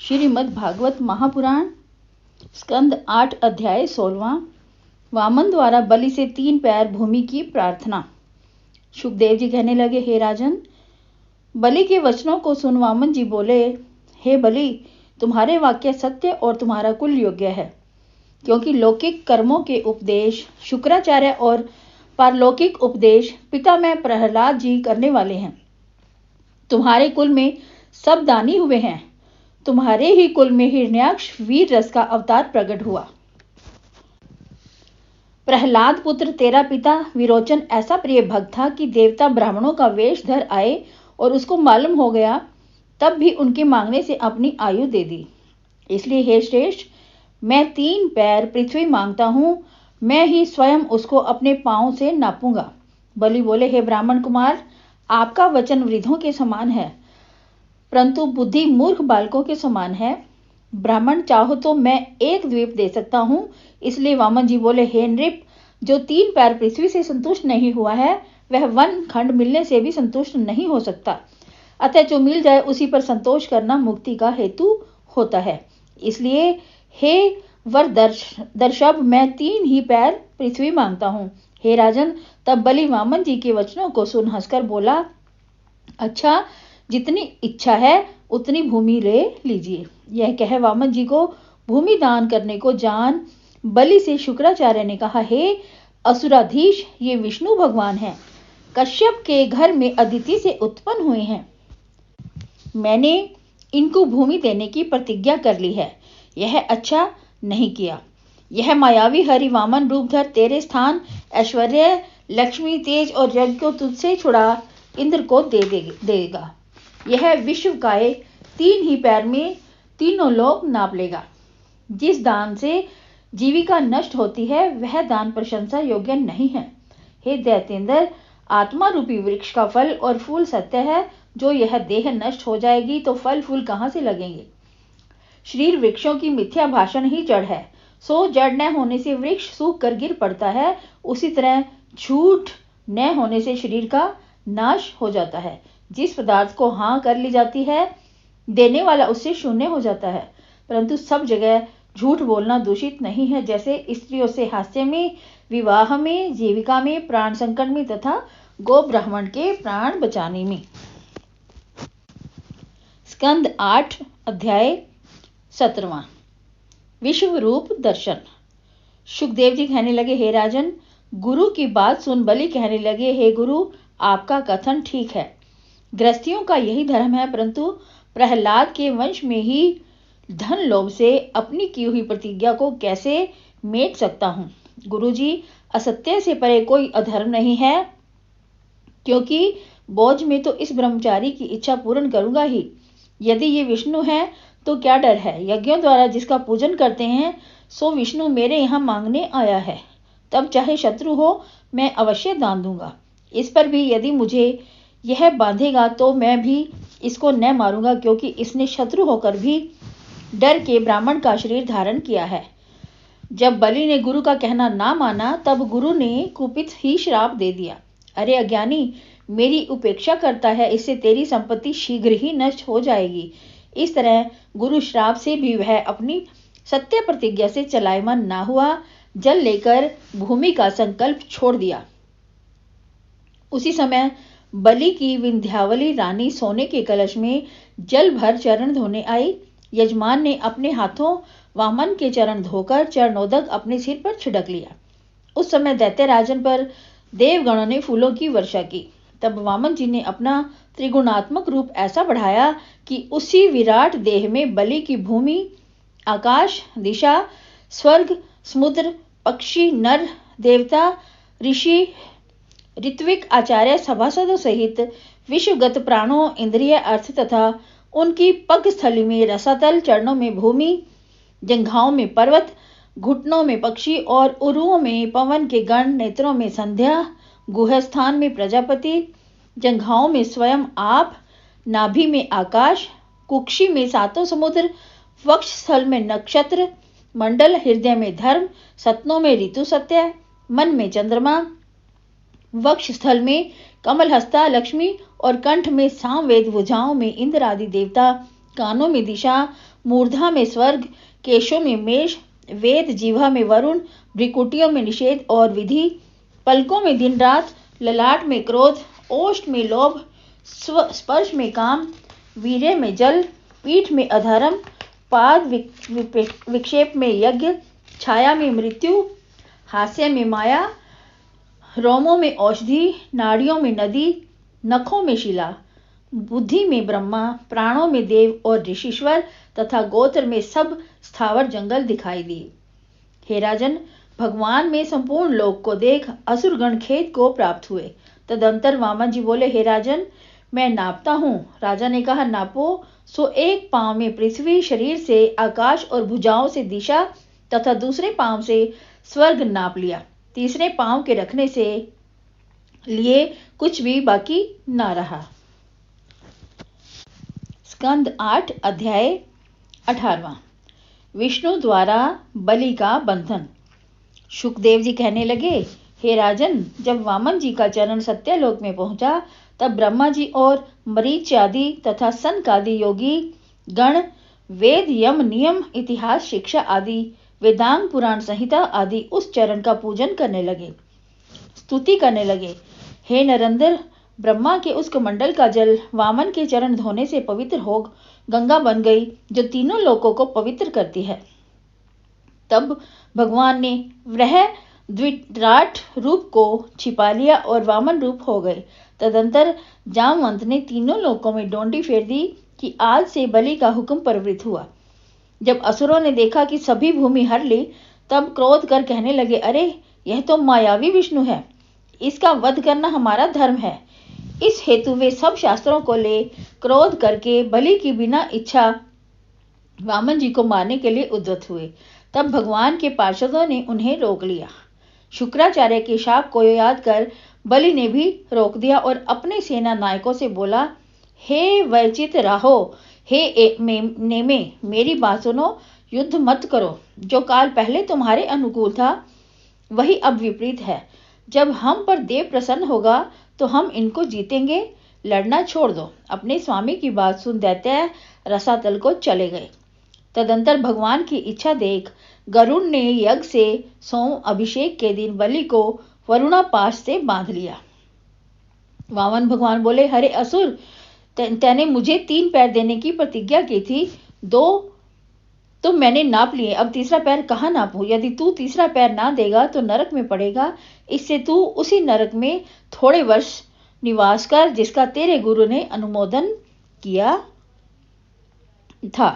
श्रीमद् भागवत महापुराण स्कंद 8 अध्याय 16वां। वामन द्वारा बलि से 3 पैर भूमि की प्रार्थना। सुखदेव जी कहने लगे, हे राजन, बलि के वचनों को सुन वामन जी बोले, हे बलि, तुम्हारे वाक्य सत्य और तुम्हारा कुल योग्य है, क्योंकि लौकिक कर्मों के उपदेश शुक्राचार्य और पारलौकिक उपदेश पितामह प्रहलाद जी करने वाले हैं। तुम्हारे कुल में सब दानी हुए हैं। तुम्हारे ही कुल में हिरण्याक्ष वीर रस का अवतार प्रकट हुआ। प्रहलाद पुत्र तेरा पिता विरोचन ऐसा प्रिय भक्त था कि देवता ब्राह्मणों का वेश धर आए और उसको मालूम हो गया, तब भी उनके मांगने से अपनी आयु दे दी। इसलिए हे श्रेष्ठ, मैं 3 पैर पृथ्वी मांगता हूँ, मैं ही स्वयं उसको अपने पांव से नापूंगा। बलि बोले, हे ब्राह्मण कुमार, आपका वचन वृद्धों के समान है, परंतु बुद्धि मूर्ख बालकों के समान है। ब्राह्मण, चाहो तो मैं 1 द्वीप दे सकता हूँ। इसलिए वामन जी बोले, हे नृप, जो 3 पैर पृथ्वी से संतुष्ट नहीं हुआ है, वह 1 खंड मिलने से भी संतुष्ट नहीं हो सकता। अतः जो मिल जाए उसी पर संतोष करना मुक्ति का हेतु होता है। इसलिए हे वर दर्शभ, मैं 3 ही पैर पृथ्वी मांगता हूँ। हे राजन, तब बलि वामन जी के वचनों को सुन हंसकर बोला, अच्छा, जितनी इच्छा है उतनी भूमि ले लीजिए। यह कह वामन जी को भूमि दान करने को जान बलि से शुक्राचार्य ने कहा, हे असुराधीश, ये विष्णु भगवान हैं, कश्यप के घर में अदिति से उत्पन्न हुए हैं। मैंने इनको भूमि देने की प्रतिज्ञा कर ली है। यह अच्छा नहीं किया। यह मायावी हरि वामन रूपधर तेरे स्थान, ऐश्वर्य, लक्ष्मी, तेज और यज्ञ को तुझसे छुड़ा इंद्र को देगा। यह विश्व काय 3 ही पैर में तीनों लोक नाप लेगा। जिस दान से जीविका नष्ट होती है, वह दान प्रशंसा योग्य नहीं है। हे दैत्येंद्र, आत्मा रूपी वृक्ष का फल और फूल सत्य है। जो यह देह नष्ट हो जाएगी तो फल फूल कहाँ से लगेंगे? शरीर वृक्षों की मिथ्या भाषण ही जड़ है। सो जड़ न होने से वृक्ष सूख कर गिर पड़ता है, उसी तरह झूठ न होने से शरीर का नाश हो जाता है। जिस पदार्थ को हाँ कर ली जाती है, देने वाला उससे शून्य हो जाता है। परंतु सब जगह झूठ बोलना दूषित नहीं है, जैसे स्त्रियों से हास्य में, विवाह में, जीविका में, प्राण संकट में तथा गो ब्राह्मण के प्राण बचाने में। स्कंद 8 अध्याय 17वां। विश्व रूप दर्शन। सुखदेव जी कहने लगे, हे राजन, गुरु की बात सुन बलि कहने लगे, हे गुरु, आपका कथन ठीक है। गृहस्थियों का यही धर्म है, परंतु प्रहलाद के वंश में ही धन लोभ से अपनी की हुई प्रतिज्ञा को कैसे मेट सकता हूँ? गुरुजी, असत्य से परे कोई अधर्म नहीं है, क्योंकि बोझ में तो इस ब्रह्मचारी की इच्छा पूर्ण करूंगा ही। यदि ये विष्णु है तो क्या डर है? यज्ञों द्वारा जिसका पूजन करते हैं, सो विष्णु मेरे यहाँ मांगने आया है। तब चाहे शत्रु हो, मैं अवश्य दान दूंगा। इस पर भी यदि मुझे यह बांधेगा तो मैं भी इसको न मारूंगा, क्योंकि इसने शत्रु होकर भी डर के ब्राह्मण का शरीर धारण किया है। जब बलि ने गुरु का कहना ना माना, तब गुरु ने कुपित ही श्राप दे दिया। अरे अज्ञानी, मेरी उपेक्षा करता है, इससे तेरी संपत्ति शीघ्र ही नष्ट हो जाएगी। इस तरह गुरु श्राप से भी वह अपनी सत्य प्रतिज्ञा से चलायमान ना हुआ। जल लेकर भूमि का संकल्प छोड़ दिया। उसी समय बलि की विंध्यावली रानी सोने के कलश में जल भर चरण धोने आई। यजमान ने अपने हाथों वामन के चरण धोकर चरणोदक अपने सिर पर छिड़क लिया। उस समय दैत्य राजन पर देवगणों ने फूलों की वर्षा की। तब वामन जी ने अपना त्रिगुणात्मक रूप ऐसा बढ़ाया कि उसी विराट देह में बलि की भूमि, आकाश, दिशा, स्वर्ग, समुद्र, पक्षी, नर, देवता, ऋषि, ऋत्विक, आचार्य, सभासदों सहित विश्वगत प्राणों, इंद्रिय, अर्थ तथा उनकी पग स्थली में रसातल, चरणों में भूमि, जंघाओं में पर्वत, घुटनों में पक्षी और उरुओं में पवन के गण, नेत्रों में संध्या, गुहस्थान में प्रजापति, जंघाओं में स्वयं आप, नाभि में आकाश, कुक्षी में 7 समुद्र, वक्ष स्थल में नक्षत्र मंडल, हृदय में धर्म, सतनों में ऋतु सत्य, मन में चंद्रमा, वक्ष स्थल में कमल हस्ता लक्ष्मी और कंठ में सामवेद, भुजाओं में इंद्र आदि देवता, कानों में दिशा, मूर्धा में स्वर्ग, केशों में मेष, वेद, जिह्वा में वरुण, भ्रिकुटियों में निषेध और विधि, पलकों में दिन रात, ललाट में क्रोध, ओष्ठ में लोभ, स्पर्श में काम, वीर्य में जल, पीठ में अधर्म, पाद विक्षेप में यज्ञ, छाया में मृत्यु, हास्य में माया, रोमों में औषधि, नाड़ियों में नदी, नखों में शिला, बुद्धि में ब्रह्मा, प्राणों में देव और ऋषिश्वर तथा गोत्र में सब स्थावर जंगल दिखाई दिए। हे राजन, भगवान में संपूर्ण लोक को देख असुरगण खेद को प्राप्त हुए। तदंतर वामन जी बोले, हे राजन, मैं नापता हूँ। राजा ने कहा, नापो। सो एक पांव में पृथ्वी, शरीर से आकाश और भुजाओं से दिशा तथा दूसरे पांव से स्वर्ग नाप लिया। तीसरे पांव के रखने से लिए कुछ भी बाकी ना रहा। स्कंद 8 अध्याय 18। विष्णु द्वारा बलि का बंधन। शुकदेव जी कहने लगे, हे राजन, जब वामन जी का चरण सत्यलोक में पहुंचा तब ब्रह्मा जी और मरीच आदि तथा सनक आदि योगी गण वेद, यम, नियम, इतिहास, शिक्षा आदि वेदांग, पुराण संहिता आदि उस चरण का पूजन करने लगे, स्तुति करने लगे। हे नरेंद्र, ब्रह्मा के उस कमंडल का जल वामन के चरण धोने से पवित्र हो गंगा बन गई, जो तीनों लोकों को पवित्र करती है। तब भगवान ने वह द्विराट रूप को छिपा लिया और वामन रूप हो गए। तदंतर जामवंत ने तीनों लोकों में डोंडी फेर दी कि आज से बलि का हुक्म प्रवृत्त हुआ। जब असुरों ने देखा कि सभी भूमि हर ली, तब क्रोध कर कहने लगे, अरे, यह तो मायावी विष्णु है, इसका वध करना हमारा धर्म है। इस हेतु वे सब शास्त्रों को ले क्रोध करके बलि की बिना इच्छा वामन जी को मारने के लिए उद्यत हुए। तब भगवान के पार्षदों ने उन्हें रोक लिया। शुक्राचार्य के शाप को याद कर बलि ने भी रोक दिया और अपने सेना नायकों से बोला, हे वैचित राहो, हे नेमे, मेरी बात सुनो, युद्ध मत करो। जो काल पहले तुम्हारे अनुकूल था वही अब विपरीत है। जब हम पर देव प्रसन्न होगा तो हम इनको जीतेंगे। लड़ना छोड़ दो। अपने स्वामी की बात सुन दैत्य रसातल को चले गए। तदंतर भगवान की इच्छा देख गरुड़ ने यज्ञ से सोम अभिषेक के दिन बलि को वरुणापाश से बांध लिया। वामन भगवान बोले, हरे असुर, तैने मुझे 3 पैर देने की प्रतिज्ञा की थी, 2 तो मैंने नाप लिए, अब तीसरा पैर कहाँ नापूं? यदि तू तीसरा पैर ना देगा तो नरक में पड़ेगा। इससे तू उसी नरक में थोड़े वर्ष निवास कर जिसका तेरे गुरु ने अनुमोदन किया था।